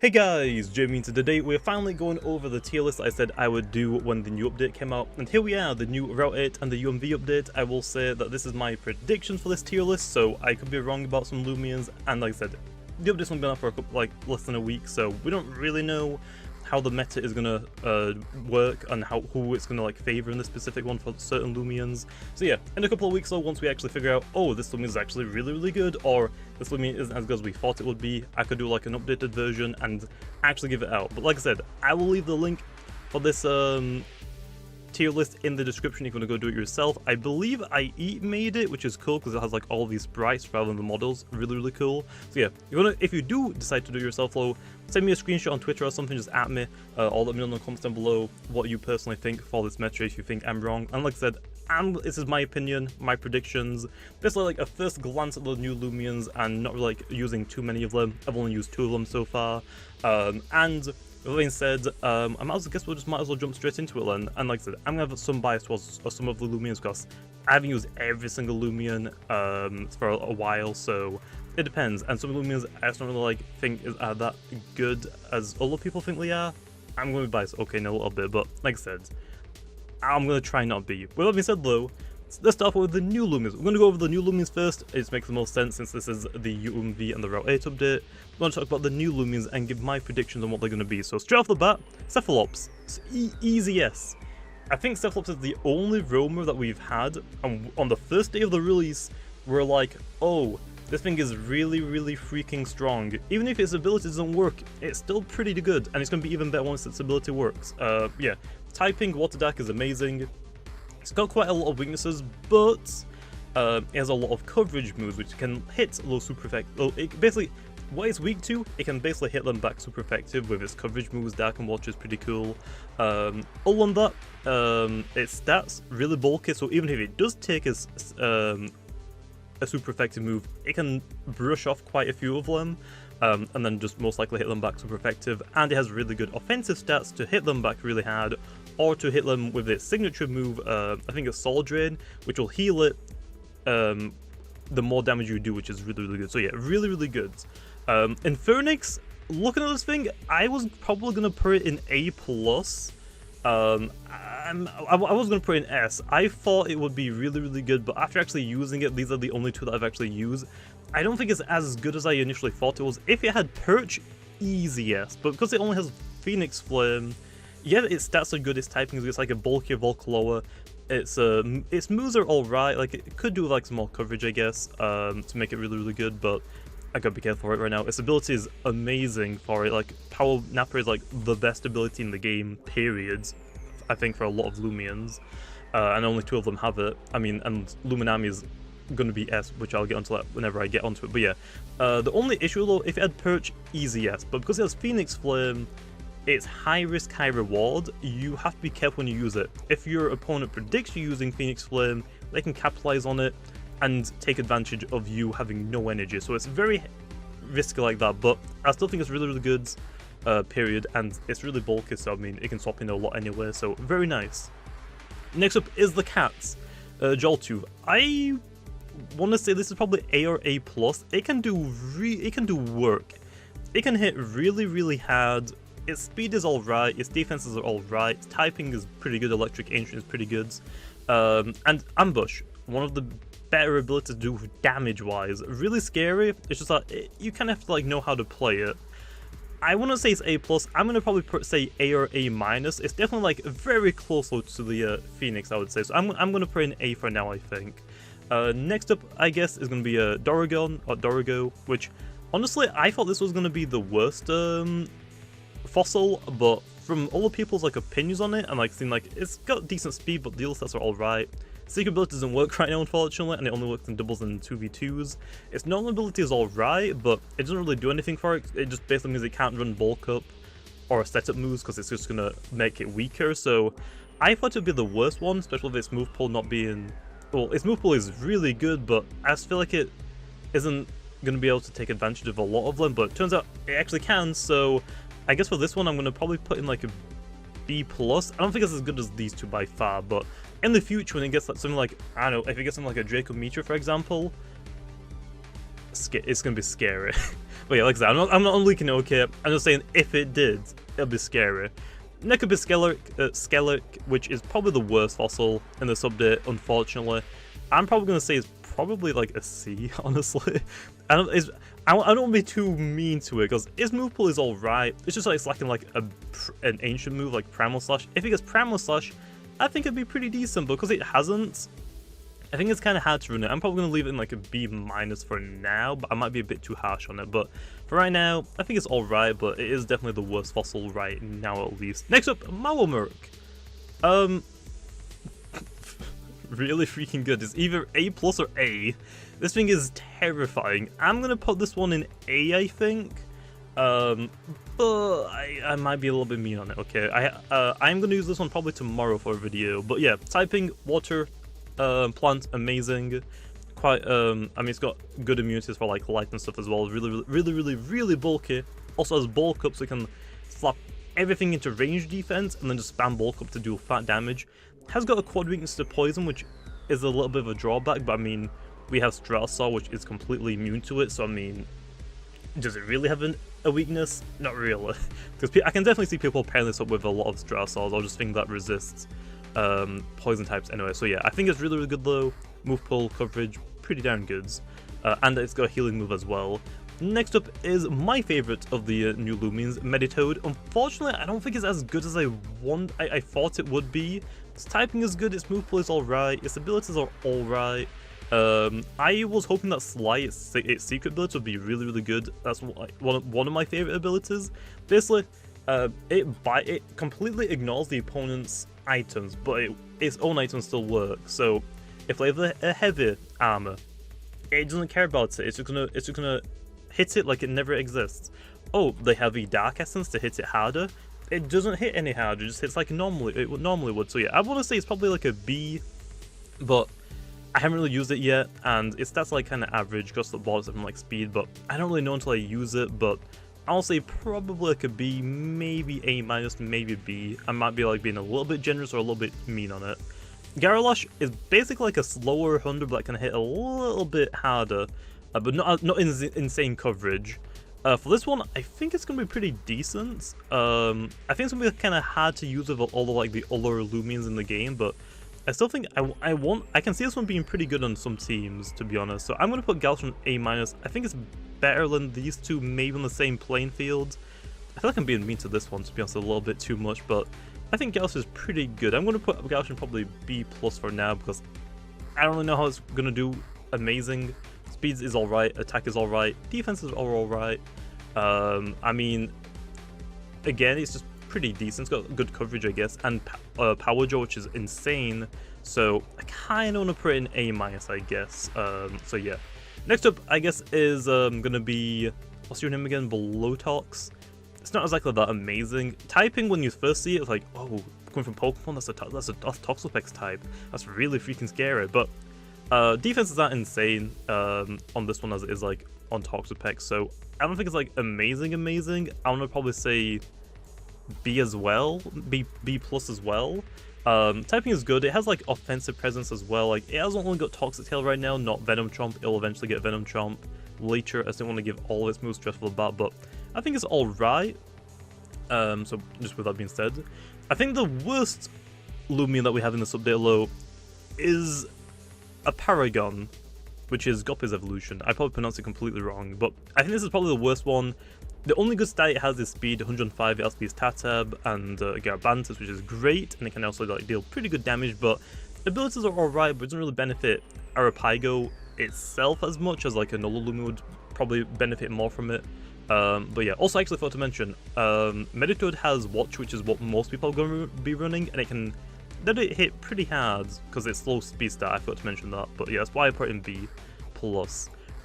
Hey guys, Jamiy, and today we're finally going over the tier list I said I would do when the new update came out, and here we are, the new Route 8 and the UMV update. I will say that this is my predictions for this tier list, so I could be wrong about some Loomians, and like I said, the update's only been out for less than a week, so we don't really know how the meta is gonna work and who it's gonna favor in this specific one for certain Loomians. So yeah, in a couple of weeks though, once we actually figure out, oh, this Lumian is actually really good, or this Lumian isn't as good as we thought it would be, I could do an updated version and actually give it out. But like I said, I will leave the link for this tier list in the description if you want to go do it yourself. I believe IE made it, which is cool because it has all these sprites rather than the models. Really cool. So yeah, if you do decide to do it yourself though, send me a screenshot on Twitter or something, just at me, or let me know in the comments down below what you personally think for this meta, if you think I'm wrong. And like I said, this is my opinion, my predictions, basically a first glance at the new Loomians and not really using too many of them. I've only used 2 of them so far, and with that being said, I guess we might as well jump straight into it then. And like I said, I'm gonna have some bias towards some of the Loomians because I haven't used every single Lumian for a while, so it depends. And some Lumians I just don't really think are that good as other people think they are. I'm gonna be biased, okay, in a little bit, but like I said, I'm gonna try not to be. With that being said though, let's start off with the new Loomians. We're going to go over the new Loomians first. It just makes the most sense since this is the UMV and the Route 8 update. I'm going to talk about the new Loomians and give my predictions on what they're going to be. So straight off the bat, Cephalops. Easy yes. I think Cephalops is the only roamer that we've had, and on the first day of the release, we're like, oh, this thing is really freaking strong. Even if its ability doesn't work, it's still pretty good, and it's going to be even better once its ability works. Yeah, typing Water Dark is amazing. It's got quite a lot of weaknesses, but it has a lot of coverage moves which can hit low super effective. Basically, what it's weak to, it can basically hit them back super effective with its coverage moves. Dark and Water is pretty cool. Other than that, its stats really bulky, so even if it does take a super effective move, it can brush off quite a few of them. And then just most likely hit them back super effective, and it has really good offensive stats to hit them back really hard, or to hit them with its signature move, I think it's Soul Drain, which will heal it the more damage you do, which is really good. So yeah, really good. In Phoenix, looking at this thing, I was probably gonna put it in A+. I was going to put it in S. I thought it would be really good, but after actually using it, these are the only 2 that I've actually used. I don't think it's as good as I initially thought it was. If it had Perch, easy yes, but because it only has Phoenix Flame, yeah, its stats are good, its typing is good, it's a bulkier Volcaloa. Its moves are alright, it could do some more coverage, I guess, to make it really good, but I gotta be careful for it right now. Its ability is amazing for it, Power Napper is the best ability in the game, period, I think, for a lot of Loomians, and only 2 of them have it. I mean, and Luminami is going to be S, which I'll get onto that whenever I get onto it. But yeah, the only issue though, if it had Perch, easy yes, but because it has Phoenix Flame, it's high risk, high reward. You have to be careful when you use it. If your opponent predicts you using Phoenix Flame, they can capitalize on it and take advantage of you having no energy. So it's very risky like that, but I still think it's really good, period, and it's really bulky, so I mean, it can swap in a lot anyway, so very nice. Next up is the cats. Joltooth. I want to say this is probably A or A+. It can do work. It can hit really hard. Its speed is alright, its defenses are alright, its typing is pretty good, Electric Ancient is pretty good, and Ambush, one of the better abilities to do damage wise. Really scary. It's just you kind of have to know how to play it. I want to say it's A+. I'm going to probably say A or A-. It's definitely very close to the Phoenix, I would say. So I'm going to put in A for now, I think. Next up, I guess, is going to be Dorigon, or Dorigo, which, honestly, I thought this was going to be the worst fossil, but from all the people's opinions on it, and seeing it's got decent speed, but the other stats are alright. Secret ability doesn't work right now, unfortunately, and it only works in doubles and 2v2s. Its normal ability is alright, but it doesn't really do anything for it. It just basically means it can't run bulk up or setup moves because it's just gonna make it weaker. So I thought it would be the worst one, especially with its move pool not being... Well, its move pool is really good, but I just feel like it isn't gonna be able to take advantage of a lot of them, but it turns out it actually can, so I guess for this one I'm gonna probably put in a B+. I don't think it's as good as these 2 by far, but in the future when it gets something I don't know, if it gets something a Draco Meteor, for example, it's gonna be scary. But yeah, like I said, I'm not leaking it, okay? I'm just saying if it did, it'll be scary. Next up is Skellic, which is probably the worst fossil in this update, unfortunately. I'm probably going to say it's probably like a C, honestly. I don't want to be too mean to it, because its move pool is alright. It's just like it's lacking like an ancient move like Primal Slash. If it gets Primal Slash, I think it'd be pretty decent, but because it hasn't, I think it's kind of hard to run it. I'm probably going to leave it in like a B- for now, but I might be a bit too harsh on it. But for right now, I think it's alright, but it is definitely the worst fossil right now at least. Next up, Mawamurk. Really freaking good. It's either A+ or A. This thing is terrifying. I'm going to put this one in A, I think. But I might be a little bit mean on it, okay? I'm going to use this one probably tomorrow for a video. But yeah, typing, water, plant, amazing. Quite, I mean, it's got good immunities for like light and stuff as well. Really bulky. Also has bulk up, so you can slap everything into range defense and then just spam bulk up to do fat damage. Has got a quad weakness to poison, which is a little bit of a drawback, but I mean, we have Stratosaur, which is completely immune to it, so I mean, does it really have a weakness? Not really. Because I can definitely see people pairing this up with a lot of Stratosaurs, or just think that resists poison types anyway. So yeah, I think it's really good though. Move pool, coverage, pretty darn good. And it's got a healing move as well. Next up is my favourite of the new Loomians, Meditoad. Unfortunately, I don't think it's as good as I thought it would be. Its typing is good, its move pool is alright, its abilities are alright. I was hoping that Sly, its secret ability, would be really good. That's one of my favourite abilities. Basically, it completely ignores the opponent's items, but its own items still work. So, if they have a heavy armor, it doesn't care about it. It's just gonna hit it like it never exists. Oh, they have a Dark Essence to hit it harder. It doesn't hit any harder, it just hits like it normally would. So yeah, I want to say it's probably like a B, but I haven't really used it yet, and its stats like kind of average because the ball is from like speed, but I don't really know until I use it. But I'll say probably like a B, maybe A-, maybe B. I might be like being a little bit generous or a little bit mean on it. Garrulash is basically like a slower Hunter, but that can hit a little bit harder, but not insane coverage. For this one, I think it's going to be pretty decent. I think it's going to be kind of hard to use with all the like the other Loomians in the game, but I still think I can see this one being pretty good on some teams, to be honest. So I'm going to put Galvatron A-. I think it's better than these two, maybe on the same playing field. I feel like I'm being mean to this one, to be honest, a little bit too much, but I think Galvatron is pretty good. I'm going to put Galvatron probably B+ for now, because I don't really know how it's going to do amazing. Speed is alright, attack is alright, defenses are alright. I mean, again, it's just pretty decent. It's got good coverage, I guess, and Power Jaw, which is insane. So I kind of want to put it in A-, I guess. So yeah. Next up, I guess, is gonna be, what's your name again? Blotox. It's not exactly that amazing. Typing when you first see it, it's like, oh, coming from Pokemon, that's Toxapex type. That's really freaking scary. But defense is not insane on this one as it is like on Toxapex, so I don't think it's like amazing. I want to probably say B as well, B+ as well. Typing is good. It has like offensive presence as well. Like it hasn't only got Toxic Tail right now, not Venom Chomp. It'll eventually get Venom Chomp later. I still want to give all its moves stressful about, but I think it's alright. So just with that being said, I think the worst Lumian that we have in this update low is a Paragon, which is Goppy's evolution. I probably pronounced it completely wrong, but I think this is probably the worst one. The only good stat it has is speed, 105, it outspeeds Tatab and Garabantis, which is great, and it can also like deal pretty good damage, but abilities are alright, but it doesn't really benefit Arapago itself as much as like another Lumian would probably benefit more from it. But yeah, also I actually forgot to mention, Meditoad has Watch, which is what most people are going to be running, and it can let it hit pretty hard because it's slow speed stat. I forgot to mention that, but yeah, that's why I put it in B+.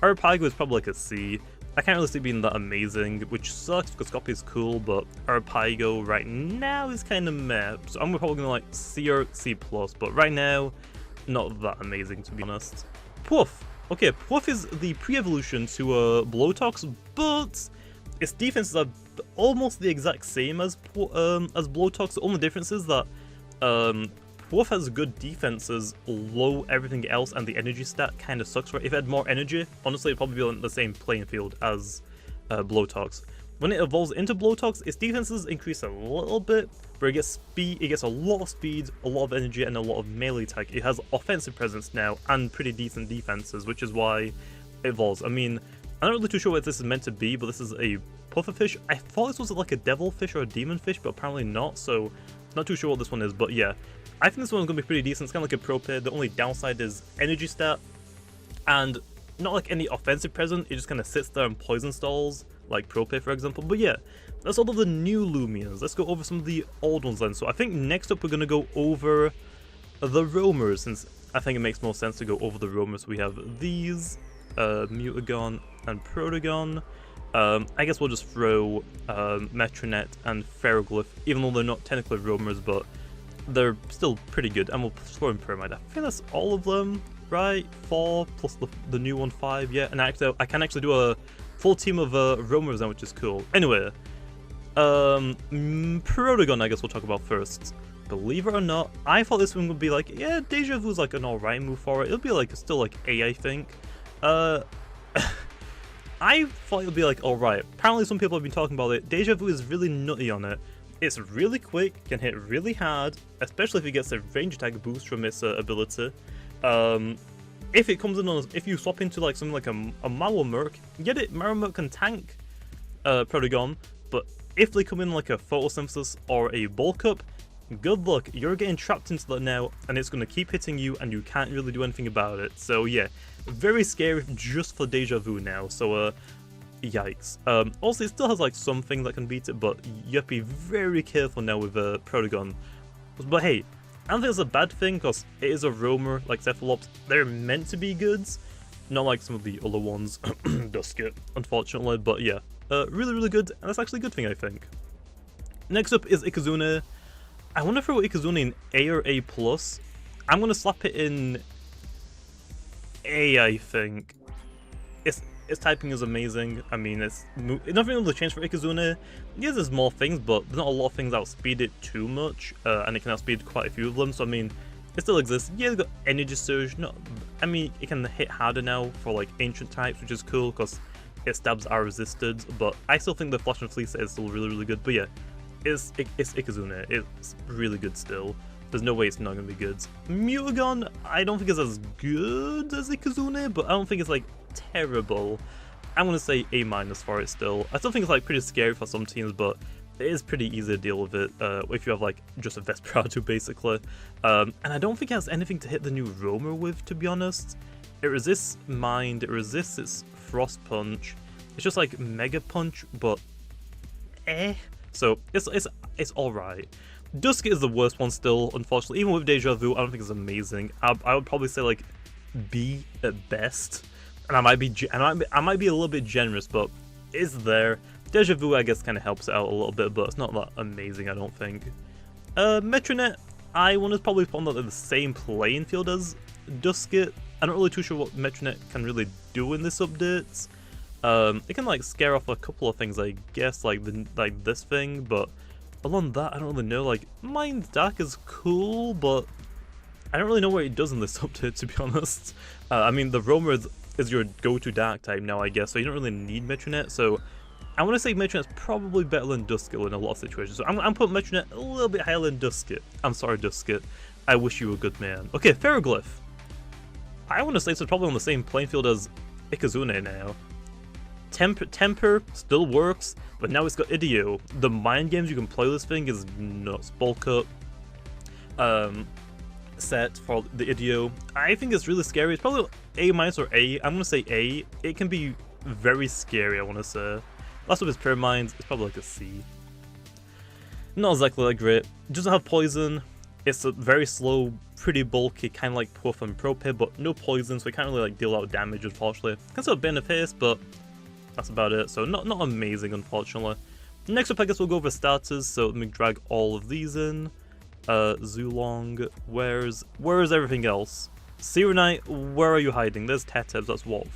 Arapago is probably like a C. I can't really see it being that amazing, which sucks because Goppy is cool, but Arapago right now is kind of meh. So I'm probably going to like C or C+, but right now, not that amazing to be honest. Poof. Okay, Poof is the pre-evolution to Blotox, but its defenses are almost the exact same as Blotox. The only difference is that Poof has good defenses, low everything else, and the energy stat kind of sucks. Right? If it had more energy, honestly, it'd probably be on the same playing field as Blowtox. When it evolves into Blowtox, its defenses increase a little bit, but it gets speed, it gets a lot of speed, a lot of energy, and a lot of melee attack. It has offensive presence now, and pretty decent defenses, which is why it evolves. I mean, I'm not really too sure what this is meant to be, but this is a pufferfish. I thought this was like a devilfish or a demonfish, but apparently not, so not too sure what this one is, but yeah. I think this one's going to be pretty decent. It's kind of like a Propay. The only downside is energy stat, and not like any offensive presence. It just kind of sits there and poison stalls, like Propay for example. But yeah, that's all of the new Loomians. Let's go over some of the old ones then. So I think next up we're going to go over the roamers, since I think it makes more sense to go over the roamers. We have these, Mutagon and Protagon. I guess we'll just throw Metronet and Ferroglyph, even though they're not technically roamers, but they're still pretty good. And we'll throw in Pyramid. I think that's all of them, right? 4 plus the new one, 5, yeah. And I can actually do a full team of roamers now, which is cool. Anyway, Protagon I guess we'll talk about first. Believe it or not, I thought this one would be like, yeah, Deja Vu's like an alright move for it. It'll be like still like A, I think. I thought it would be like alright. Apparently some people have been talking about it. Deja Vu is really nutty on it. It's really quick, can hit really hard, especially if it gets a range attack boost from its ability. If it comes in on, if you swap into like something like a Marowmerc, get it, Marowmerc can tank Protagon, but if they come in like a Photosynthesis or a Bulk Up, good luck, you're getting trapped into that now, and it's going to keep hitting you, and you can't really do anything about it. So yeah, very scary just for Deja Vu now, so yikes. Also, it still has like something that can beat it, but you have to be very careful now with Protagon. But hey, I don't think it's a bad thing, because it is a roamer like Cephalops. They're meant to be goods, not like some of the other ones, Dusket, unfortunately, but yeah. Really, really good, and that's actually a good thing, I think. Next up is Ikazune. I wonder if I throw Ikazune in A or A+. I'm going to slap it in A, I think. Its typing is amazing. I mean, it's nothing really changed for Ikazune. Yes, there's more things, but there's not a lot of things that outspeed it too much, and it can outspeed quite a few of them, so I mean, it still exists. Yeah, it's got Energy Surge. I mean, it can hit harder now for like ancient types, which is cool, because its stabs are resisted, but I still think the Flash and Fleece is still really, really good. But yeah, it's Ikazune. It's really good still. There's no way it's not going to be good. Mutagon, I don't think it's as good as Ikazune, but I don't think it's like terrible. I'm going to say A- for it still. I still think it's like pretty scary for some teams, but it is pretty easy to deal with it if you have like just a Vesperado basically. And I don't think it has anything to hit the new Roamer with, to be honest. It resists Mind, it resists its Frost Punch. It's just like Mega Punch, but so it's alright. Dusket is the worst one still, unfortunately. Even with Deja Vu, I don't think it's amazing. I would probably say like B at best, and I might be a little bit generous, but it's there. Deja Vu I guess kind of helps it out a little bit, but it's not that amazing, I don't think. Metronet, I want to probably put on the same playing field as Dusket. I'm not really too sure what Metronet can really do in this update. It can like scare off a couple of things, I guess, like this thing, but along that, I don't really know. Like, Mind Dark is cool, but I don't really know what it does in this update, to be honest. I mean, the Roamer is your go-to Dark type now, I guess, so you don't really need Metronet, so I want to say Metronet's probably better than Dusket in a lot of situations, so I'm putting Metronet a little bit higher than Dusket. I'm sorry, Dusket. I wish you were a good man. Okay, Ferroglyph. I want to say it's probably on the same playing field as Ikazune now. Temper still works, but now it's got Idio. The mind games you can play this thing is nuts. Bulk Up set for the Idio. I think it's really scary. It's probably A- or A. I'm gonna say A. It can be very scary, I want to say. Last with its Pyramid, it's probably like a C. Not exactly that great. It doesn't have poison. It's a very slow, pretty bulky, kind of like Puff and Propay, but no poison, so it can't really like deal out damage, unfortunately. Can still bend a face, but that's about it. So not amazing, unfortunately. Next up, I guess we'll go over starters. So let me drag all of these in. Zulong, where's everything else? Serenite, where are you hiding? There's Tetebs, that's what,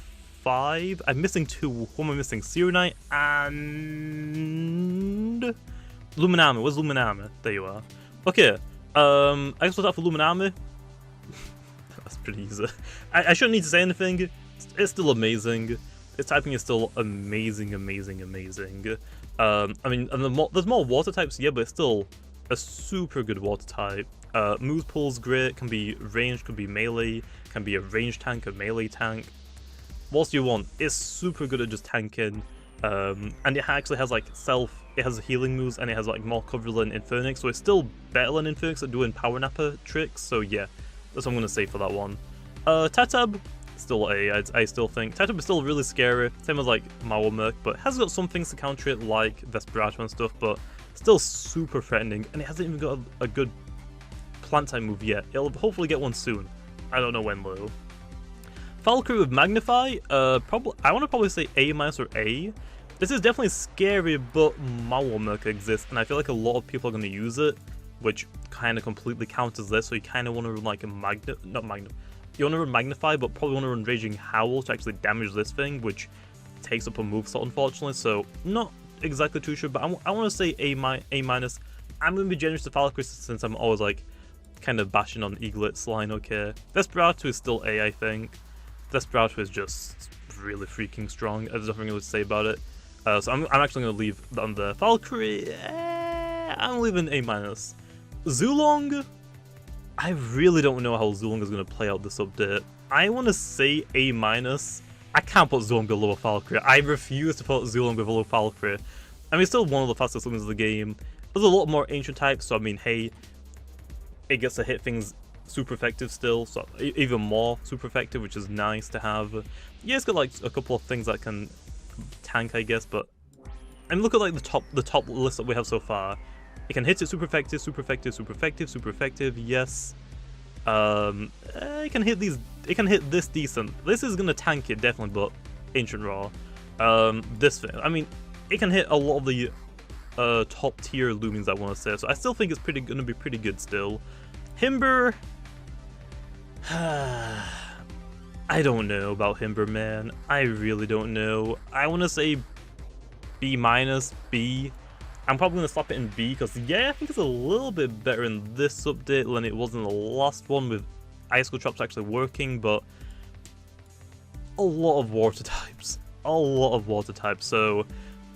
5? I'm missing 2. Who am I missing? Serenite and Luminami. Where's Luminami? There you are. Okay. I guess we'll start for Luminami. That's pretty easy. I shouldn't need to say anything. It's still amazing. its typing is still amazing, amazing, amazing. I mean, and there's more water types, yeah, but it's still a super good water type. Moves pulls great, can be ranged, can be melee, can be a ranged tank, a melee tank. What you want? It's super good at just tanking. And it actually has like it has healing moves, and it has like more coverage than Infernix, so it's still better than Infernix at doing power napper tricks, so yeah, that's what I'm gonna say for that one. Tatab, still A, I still think. Tatab is still really scary, same as like Mauermerk, but has got some things to counter it like Vesperado and stuff, but still super threatening, and it hasn't even got a good plant type move yet. It'll hopefully get one soon. I don't know when though. Valkyrie with Magnify, I want to probably say A- or A. This is definitely scary, but Mauermerk exists, and I feel like a lot of people are going to use it, which kind of completely counters this, so you kind of want to run like a you want to run Magnify, but probably want to run Raging Howl to actually damage this thing, which takes up a moveset unfortunately, so not exactly too sure, but I want to say A-. I'm going to be generous to Valkyrie since I'm always like kind of bashing on Eaglet's line, okay. Vesperado is still A, I think. Vesperado is just really freaking strong, there's nothing really to say about it. So I'm actually going to leave on the Valkyrie. I'm leaving A-. Zulong, I really don't know how Zulong is going to play out this update. I want to say A-. I can't put Zulong below a Valkyrie. I refuse to put Zulong below Valkyrie. I mean, it's still one of the fastest Lumians of the game. There's a lot more ancient types, so I mean, hey, it gets to hit things super effective still, so even more super effective, which is nice to have. Yeah, it's got like a couple of things that can tank, I guess, but and look at like the top list that we have so far. It can hit it super effective, super effective, super effective, super effective. Yes. It can hit these. It can hit this decent. This is gonna tank it definitely, but Ancient Raw. This thing. I mean, it can hit a lot of the top tier Lumians, I want to say. So I still think it's gonna be pretty good still. Himber. I don't know about Himber, man. I really don't know. I want to say B-, B. I'm probably going to slap it in B because, yeah, I think it's a little bit better in this update than it was in the last one with Icicle Traps actually working, but a lot of water types. A lot of water types, so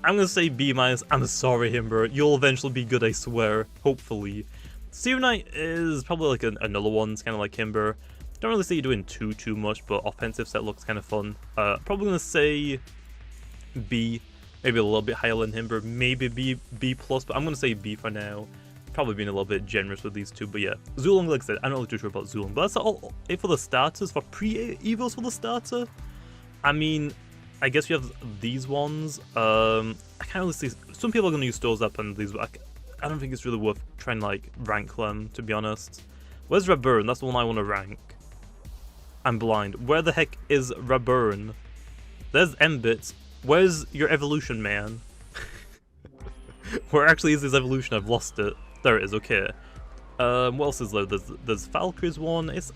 I'm going to say B-. I'm sorry, Himber. You'll eventually be good, I swear. Hopefully. Seer Knight is probably like another one. It's kind of like Himber. Don't really see you doing too much, but offensive set looks kind of fun. Probably gonna say B, maybe a little bit higher than Himber, maybe B+, but I'm gonna say B for now. Probably being a little bit generous with these two, but yeah. Zulong, like I said, I'm not really too sure about Zulong, but that's all it for the starters. For pre-evos for the starter, I mean, I guess you have these ones. I can't really see. Some people are gonna use those up and these, but I don't think it's really worth trying to like rank them, to be honest. Where's Raburn? That's the one I want to rank. I'm blind. Where the heck is Raburn? There's M-Bits. Where's your evolution, man? Where actually is his evolution? I've lost it. There it is, okay. What else is there? There's Valkyrie's one, it's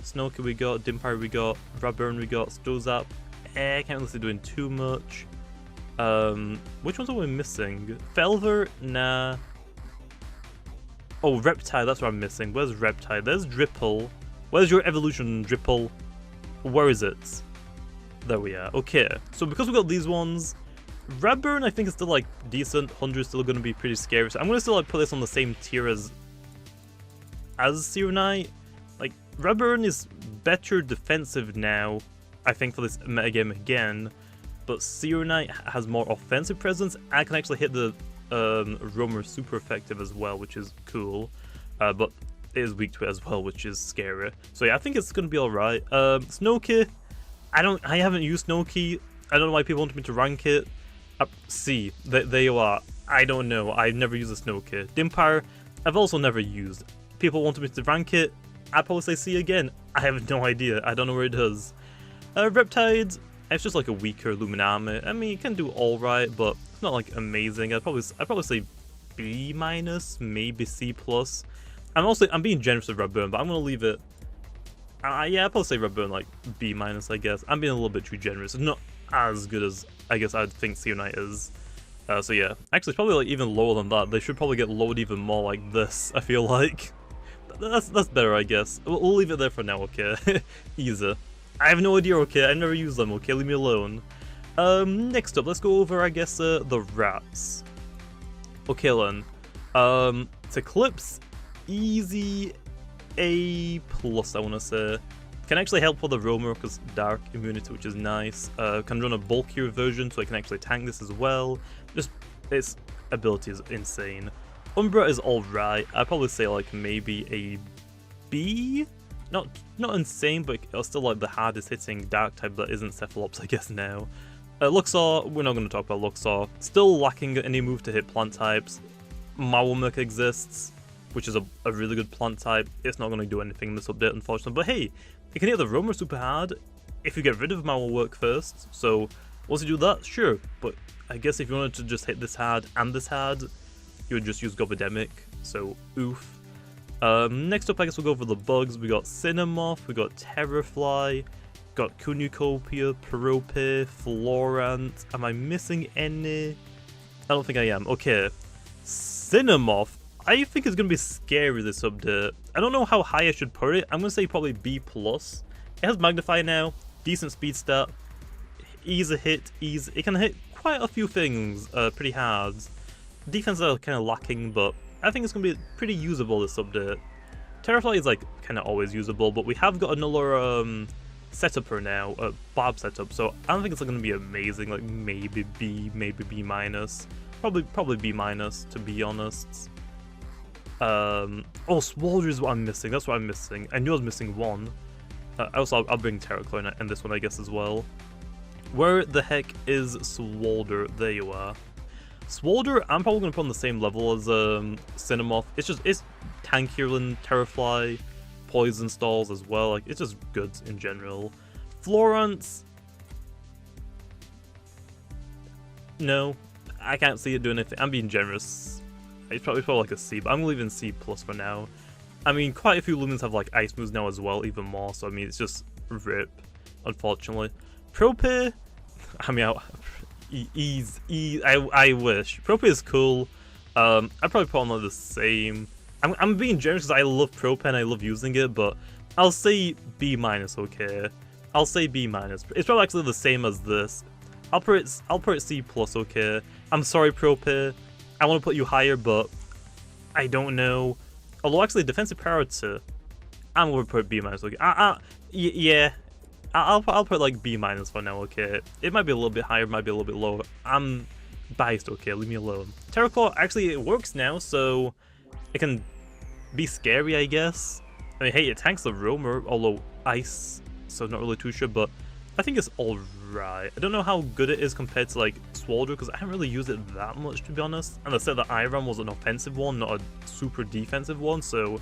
Snoker we got, Dimpire we got, Raburn we got, Stozap. I can't really see doing too much. Which ones are we missing? Felver? Nah. Oh, Reptile, that's what I'm missing. Where's Reptile? There's Dripple. Where's your evolution, Dripple? Where is it? There we are. Okay, so because we got these ones, Raburn I think is still like decent. 100 is still going to be pretty scary. So I'm going to still like put this on the same tier as Seer Knight. Like, Raburn is better defensive now, I think, for this metagame again. But Seer Knight has more offensive presence. I can actually hit the Roamer super effective as well, which is cool. But it is weak to it as well, which is scary. So yeah, I think it's gonna be alright. Snowkey, I haven't used Snowkey. I don't know why people want me to rank it. C, there you are. I don't know. I've never used a Snowkey. Dimpire, I've also never used. People wanted me to rank it. I'd probably say C again. I have no idea. I don't know where it is. Reptides, it's just like a weaker Lumian army. I mean, it can do alright, but it's not like amazing. I'd probably say B-, maybe C+. I'm being generous with Raburn, but I'm gonna leave it. Yeah, I'd probably say Raburn like B-, I guess. I'm being a little bit too generous. It's not as good as I guess I'd think Seer Knight is. So yeah, actually, it's probably like even lower than that. They should probably get lowered even more like this. I feel like that's better, I guess. We'll leave it there for now. Okay, easy. I have no idea, okay? I never use them, okay? Leave me alone. Next up, let's go over, I guess, the rats. Okay, then. It's Eclipse, easy A+, I want to say. Can actually help for the roamer because dark immunity, which is nice. Can run a bulkier version so I can actually tank this as well. Just, its ability is insane. Umbra is alright. I'd probably say like maybe a B? Not insane, but it's still like the hardest hitting dark type that isn't Cephalops, I guess now. Luxor, we're not going to talk about Luxor. Still lacking any move to hit plant types. Mawamuk exists, which is a really good plant type. It's not going to do anything in this update, unfortunately. But hey, you can hit the roamer super hard if you get rid of Mawamuk first. So once you do that, sure. But I guess if you wanted to just hit this hard and this hard, you would just use Gobodemic. So oof. Next up, I guess we'll go over the bugs. We got Cinemoth, we got Terrorfly, got Cornucopia, Prope, Florant. Am I missing any? I don't think I am. Okay. Cinemoth, I think it's going to be scary this update. I don't know how high I should put it. I'm going to say probably B+. It has Magnify now, decent speed stat, ease a hit, ease. It can hit quite a few things pretty hard. Defense are kind of lacking, but I think it's going to be pretty usable this update. Terrafly is like kind of always usable, but we have got another setup for now, a Bob setup, so I don't think it's going to be amazing, like maybe B, maybe B-. Probably B-, to be honest. Oh, Swalder is what I'm missing, that's what I'm missing. I knew I was missing one. Also, I'll bring Terraclone in this one, I guess, as well. Where the heck is Swalder? There you are. Swalder, I'm probably going to put on the same level as Cinemoth. It's tankier than Terrafly, Poison Stalls as well. Like, it's just good in general. Florence, no, I can't see it doing anything. I'm being generous. It's probably like a C, but I'm leaving C+ for now. I mean, quite a few Lumians have like ice moves now as well, even more. So I mean, it's just rip, unfortunately. Prope, I mean, I wish. Prope is cool. I'd probably put on like the same. I'm being generous because I love Prope and I love using it, but I'll say B-, okay. I'll say B-. It's probably actually the same as this. I'll put it C+, okay. I'm sorry, Prope. I want to put you higher, but I don't know. Although actually, defensive priority, I'm going to put B-, okay. Yeah. I'll put like B- for now, okay? It might be a little bit higher, might be a little bit lower. I'm biased, okay? Leave me alone. Terraclaw, actually, it works now, so it can be scary, I guess. I mean, hey, it tanks the roamer, although ice, so not really too sure, but I think it's alright. I don't know how good it is compared to, like, Swalder, because I haven't really used it that much, to be honest. And I said that Iron was an offensive one, not a super defensive one, so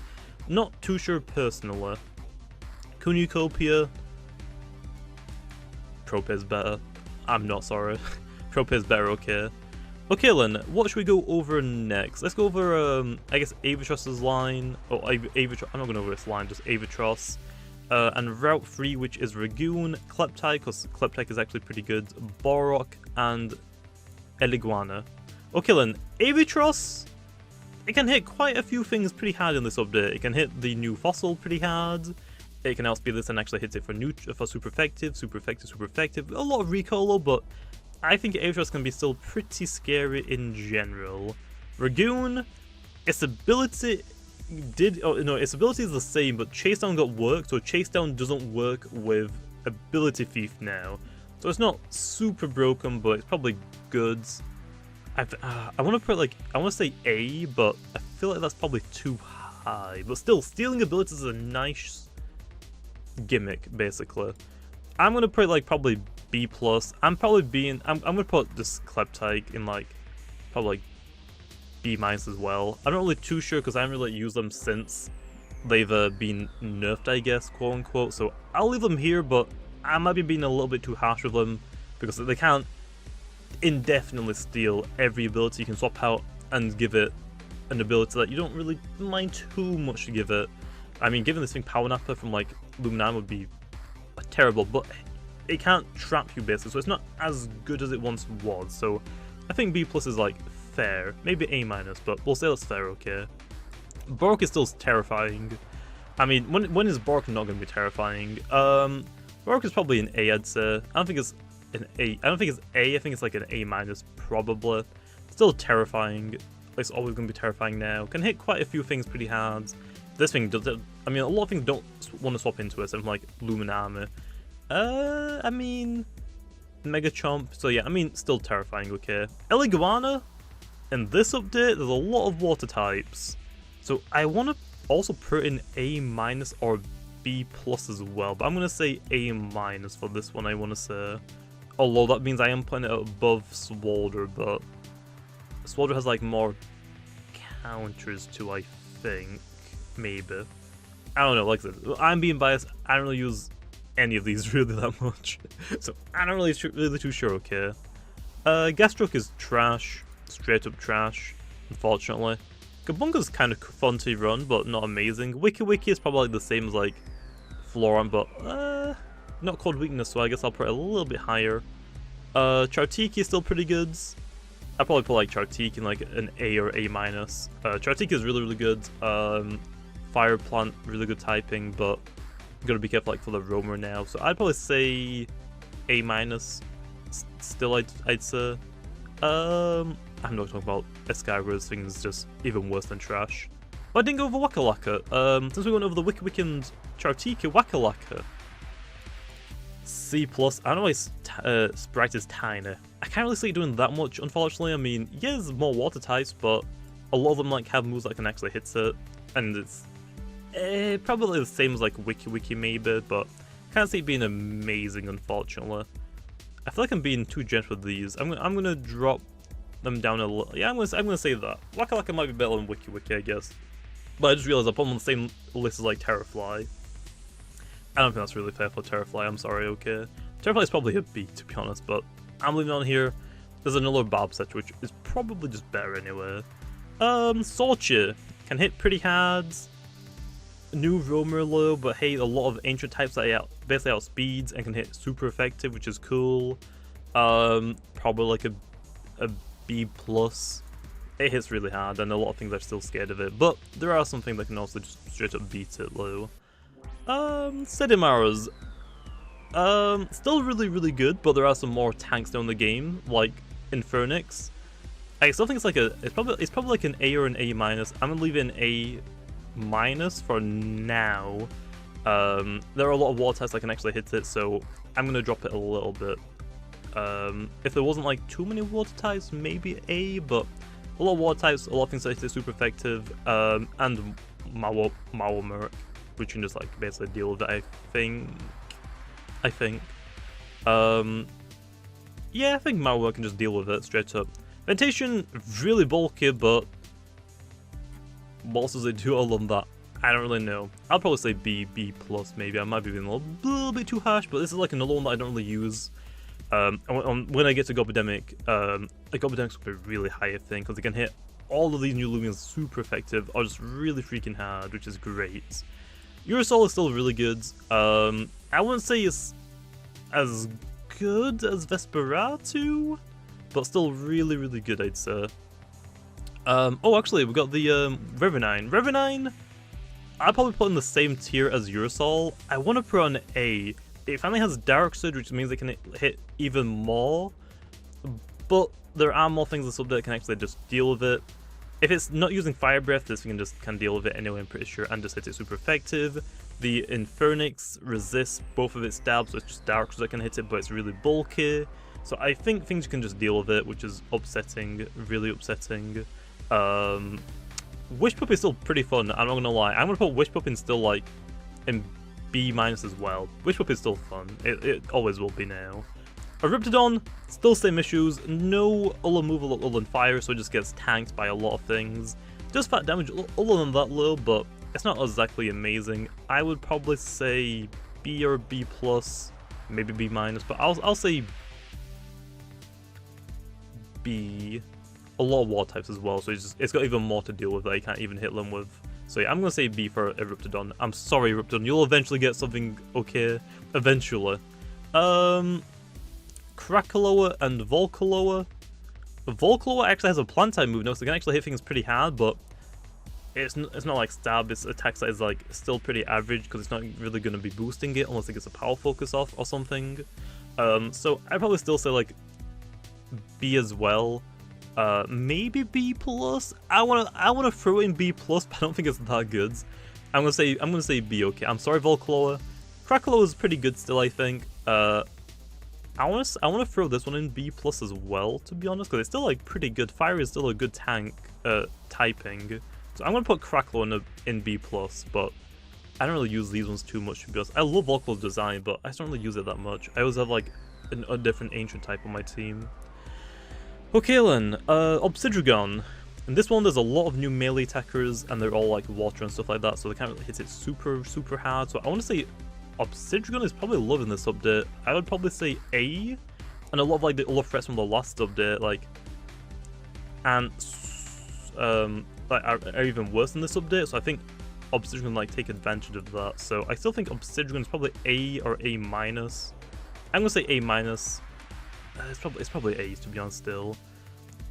not too sure personally. Cornucopia, Prope is better. I'm not sorry. Prope is better, okay. Okay then, what should we go over next? Let's go over, I guess, Avitros's line. Oh, Avatros, I'm not going over this line, just Avatros. And Route 3, which is Ragoon, Kleptyke, because Kleptyke is actually pretty good, Borok, and Eliguana. Okay then, Avatros, it can hit quite a few things pretty hard in this update. It can hit the new fossil pretty hard. It can outspeed this and actually hits it for super effective. A lot of recoil though, but I think Avatros can be still pretty scary in general. Ragoon, its ability its ability is the same, but Chase Down got worked, so Chase Down doesn't work with Ability Thief now. So it's not super broken, but it's probably good. I want to put like, I want to say A, but I feel like that's probably too high. But still, stealing abilities is a nice gimmick, basically. I'm gonna put like probably B+. I'm gonna put this Kleptyke in like probably like B- as well. I'm not really too sure because I haven't really used them since they've been nerfed, I guess, quote unquote. So I'll leave them here, but I might be being a little bit too harsh with them because they can't indefinitely steal every ability. You can swap out and give it an ability that you don't really mind too much to give it. I mean, giving this thing Power Napper from like Lumian would be terrible, but it can't trap you basically, so it's not as good as it once was. So I think B+ is like fair, maybe A-, but we'll say that's fair, okay. Bork is still terrifying. I mean, when is Bork not going to be terrifying? Rock is probably an A, I'd say. I don't think it's an A. I don't think it's A. I think it's like an A minus, probably. Still terrifying. It's always going to be terrifying now. Can hit quite a few things pretty hard. This thing does. I mean, a lot of things don't want to swap into it. Something like Lumian armor. I mean, Mega Chomp. So yeah, I mean, still terrifying. Okay. Eliguana. In this update, there's a lot of water types. So I want to also put in A minus or B plus as well. But I'm going to say A minus for this one, I want to say. Although that means I am putting it above Swalder, but Swalder has like more counters too, I think. Maybe. I don't know, like I said, I'm being biased. I don't really use any of these really that much. So I'm not really too sure, okay. Gastroke is trash. Straight up trash, unfortunately. Kabunga's kind of fun to run, but not amazing. Wiki Wiki is probably like the same as like Floron, but not called weakness, so I guess I'll put it a little bit higher. Chartiki is still pretty good. I'll probably put like Chartiki in like an A or A minus. Chartiki is really good. Fire Plant, really good typing, but I'm gonna be careful like for the roamer now. So I'd probably say A minus. Still, I'd say. I'm not talking about Escargo's things, just even worse than trash. But I didn't go over Waka Laka. Since we went over the Wiki Wiki and Chartiki, Waka Laka. C+. I know his sprite is tiny. I can't really see it doing that much, unfortunately. I mean, yeah, there's more water types, but a lot of them like have moves that can actually hit it. And it's probably the same as like Wiki Wiki maybe, but can't see it being amazing, unfortunately. I feel like I'm being too generous with these. I'm gonna drop them down a little. Yeah, I'm gonna say that. Waka Laka might be better than Wiki Wiki, I guess. But I just realized I put them on the same list as like Terrafly. I don't think that's really fair for Terrafly. I'm sorry. Okay, Terrafly is probably a B to be honest, but I'm leaving it on here. There's another Barb set which is probably just better anyway. Sorcha can hit pretty hard. New roamer low, but hey, a lot of ancient types that basically outspeeds and can hit super effective, which is cool. Probably like a B plus. It hits really hard, and a lot of things are still scared of it, but there are some things that can also just straight up beat it low. Sedimara's still really good, but there are some more tanks down the game, like Infernix. I still think it's probably like an A or an A minus. I'm gonna leave it an A minus for now. There are a lot of water types that can actually hit it, so I'm gonna drop it a little bit. If there wasn't like too many water types, maybe A, but a lot of water types, a lot of things that hit it super effective, and Mawamurk, which can just like basically deal with it, I think. Yeah, I think Mawamurk can just deal with it straight up. Ventation, really bulky, but what else does it do other than that? I don't really know. I'll probably say B plus maybe. I might be being a little bit too harsh, but this is like another one that I don't really use. When I get to Gobodemic, Gobodemic's will be really high, I think, because it can hit all of these new Lumians super effective, or just really freaking hard, which is great. Urasol is still really good. I wouldn't say it's as good as Vesperatu, but still really good, I'd say. Oh, actually, we got the Revenine. Revenine, I'll probably put in the same tier as Urasol. I want to put on A. It finally has Dark Surge, which means it can hit even more, but there are more things in this update that can actually just deal with it. If it's not using Fire Breath, this thing can deal with it anyway, I'm pretty sure, and just hit it super effective. The Infernix resists both of its stabs, so it's just Dark Surge that can hit it, but it's really bulky. So I think things can just deal with it, which is upsetting, really upsetting. Wish Puppy is still pretty fun, I'm not gonna lie. I'm gonna put Wish Puppy in still like in B minus as well. Wish Puppy is still fun, it always will be now. A Riptidon, still same issues, no other move other than fire, so it just gets tanked by a lot of things. Does fat damage other than that little, but it's not exactly amazing. I would probably say B or B plus, maybe B minus, but I'll say B. A lot of war types as well, so it's got even more to deal with that you can't even hit them with. So yeah, I'm gonna say B for a Riptidon. I'm sorry, Riptidon, you'll eventually get something okay. Eventually. Krakaloa and Volcaloa. Volcaloa actually has a plant type move now, so it can actually hit things pretty hard, but it's not like stab. Its attack stat is like still pretty average because it's not really gonna be boosting it unless it gets a power focus off or something. So I'd probably still say like B as well. Maybe B plus. I wanna throw in B plus, but I don't think it's that good. I'm gonna say B. Okay. I'm sorry, Volcloa. Krakaloa is pretty good still, I think. I wanna throw this one in B plus as well, to be honest, because it's still like pretty good. Fire is still a good tank typing. So I'm gonna put Krakaloa in B plus, but I don't really use these ones too much, to be honest. I love Volcloa's design, but I just don't really use it that much. I always have like a different ancient type on my team. Okay then, Obsidian. In this one, there's a lot of new melee attackers, and they're all like water and stuff like that, so they can't really hit it super hard. So I want to say Obsidian is probably loving this update. I would probably say A, and a lot of like the other threats from the last update, like ants, like are even worse than this update. So I think Obsidian can like take advantage of that. So I still think Obsidian is probably A or A minus. I'm gonna say A minus. It's probably A, to be honest. Still,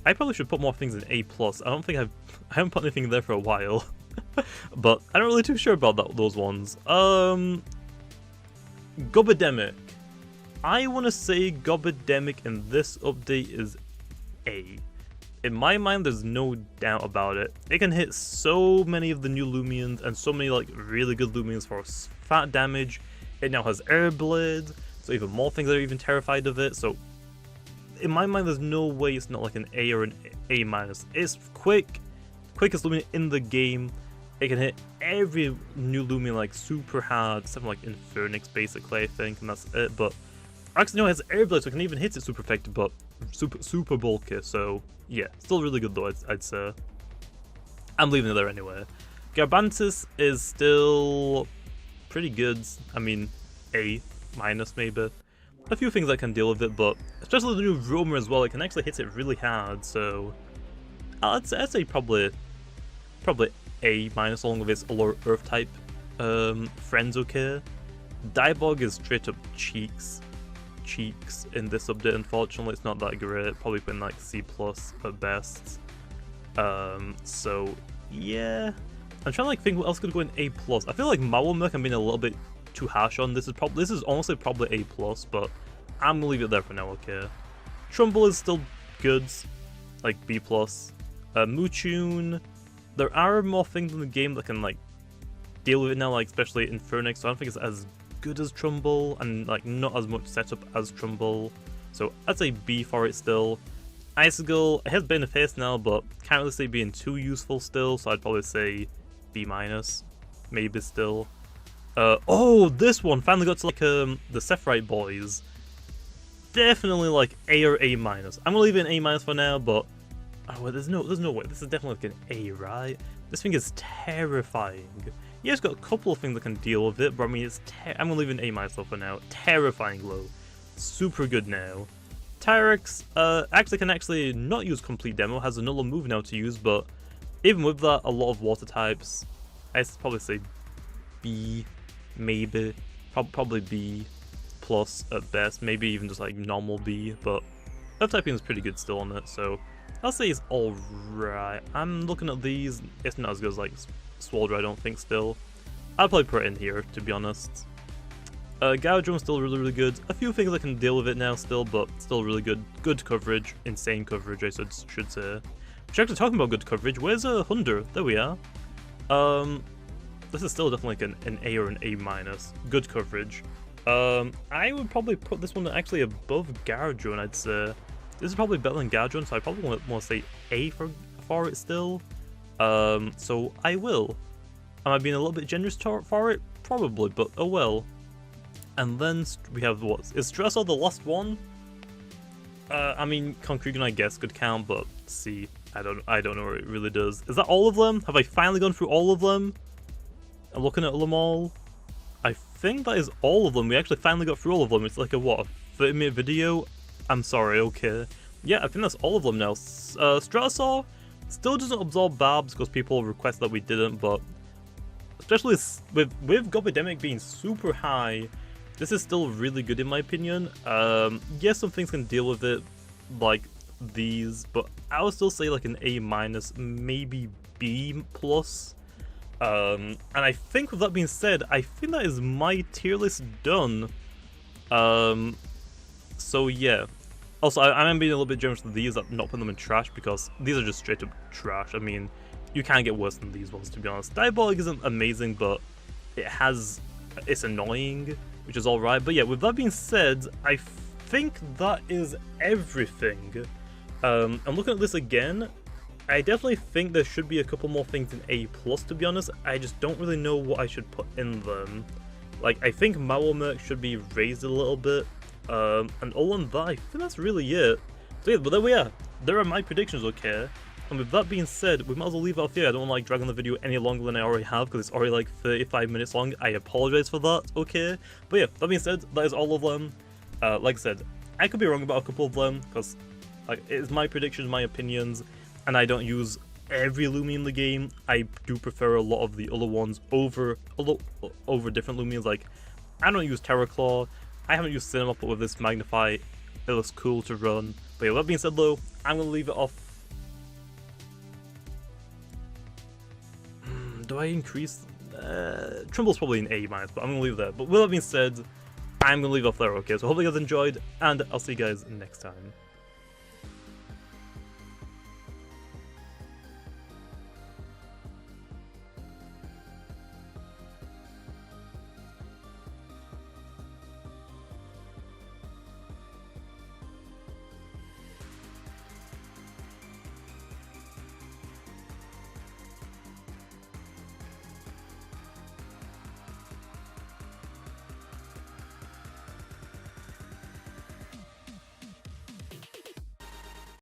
I probably should put more things in A plus. I haven't put anything there for a while, but I'm not really too sure about those ones. Gobademic. I want to say Gobademic in this update is A. In my mind, there's no doubt about it. It can hit so many of the new Loomians and so many like really good Loomians for fat damage. It now has Air Blade, so even more things are even terrified of it. So in my mind, there's no way it's not like an A or an A minus. It's quickest Lumian in the game. It can hit every new Lumian like super hard, except for like Infernix basically, I think, and that's it. But actually, no, it has Air Blade, so it can even hit it super effective, but super bulky. So yeah, still really good though, I'd say. I'm leaving it there anyway. Garbantis is still pretty good. I mean, A minus maybe. A few things that can deal with it, but especially the new Roma as well, it can actually hit it really hard, so I'd say probably A minus along with its lower Earth type friends. Okay. Diebog is straight up cheeks in this update. Unfortunately, it's not that great. Probably putting like C plus at best. So yeah, I'm trying to like think what else could go in A plus. I feel like Mawamuk I'm being a little bit too harsh on. This is honestly probably A plus, but I'm gonna leave it there for now. Okay. Trumbull is still good, like B plus. Muchune. There are more things in the game that can like deal with it now, like especially Infernix. So I don't think it's as good as Trumbull, and like not as much setup as Trumbull. So I'd say B for it still. Icicle, it has benefits now, but can't really say being too useful still. So I'd probably say B minus, maybe still. Oh, this one finally got to like the Sephiroth boys. Definitely like A or A minus. I'm gonna leave it an A minus for now, but oh, well, there's no way. This is definitely like an A, right? This thing is terrifying. Yeah, it's got a couple of things that can deal with it, but I mean, I'm gonna leave it an A minus for now. Terrifying low, super good now. Tyrex actually can not use complete demo. Has another move now to use, but even with that, a lot of water types. I'd probably say B. Maybe, probably B plus at best, maybe even just like normal B, but Earth typing is pretty good still on it, so I'll say it's alright. I'm looking at these, it's not as good as like Swalder, I don't think still. I'll probably put it in here, to be honest. Gouge still really good. A few things I can deal with it now still, but still really good. Good coverage, insane coverage I should say. Which actually talking about good coverage, where's Hunder? There we are. This is still definitely like an A or an A minus. Good coverage. I would probably put this one actually above Gardron, I'd say. This is probably better than Gardron, so I probably want to say A for it still. So I will. Am I being a little bit generous for it? Probably, but oh well. And then we have what? Is Stressor the last one? I mean, Concregan I guess could count, but C. I don't know what it really does. Is that all of them? Have I finally gone through all of them? I'm looking at them all. I think that is all of them. We actually finally got through all of them. It's like a, what, a 30-minute video? I'm sorry, okay. Yeah, I think that's all of them now. Stratosaur still doesn't absorb barbs because people request that we didn't, but especially with Gobademic being super high, this is still really good in my opinion. Yes, some things can deal with it, like these, but I would still say like an A-, maybe B+. And I think with that being said, I think that is my tier list done. So yeah. Also, I am being a little bit generous with these, not putting them in trash, because these are just straight up trash. I mean, you can't get worse than these ones, to be honest. Diabolic isn't amazing, but it's annoying, which is alright. But yeah, with that being said, I think that is everything. I'm looking at this again. I definitely think there should be a couple more things in A+, to be honest. I just don't really know what I should put in them. Like, I think Merc should be raised a little bit. And other than that, I think that's really it. So yeah, but there we are. There are my predictions, okay? And with that being said, we might as well leave it off here. I don't want to like drag on the video any longer than I already have, because it's already like 35 minutes long. I apologize for that, okay? But yeah, that being said, that is all of them. Like I said, I could be wrong about a couple of them, because like it's my predictions, my opinions, and I don't use every Lumian in the game. I do prefer a lot of the other ones over different Lumians. Like, I don't use Terraclaw. I haven't used Cinema, but with this Magnify, it looks cool to run. But yeah, that being said though, I'm going to leave it off. Do I increase? Trimble's probably an A-, but I'm going to leave it there. But with that being said, I'm going to leave it off there, okay? So hopefully you guys enjoyed, and I'll see you guys next time.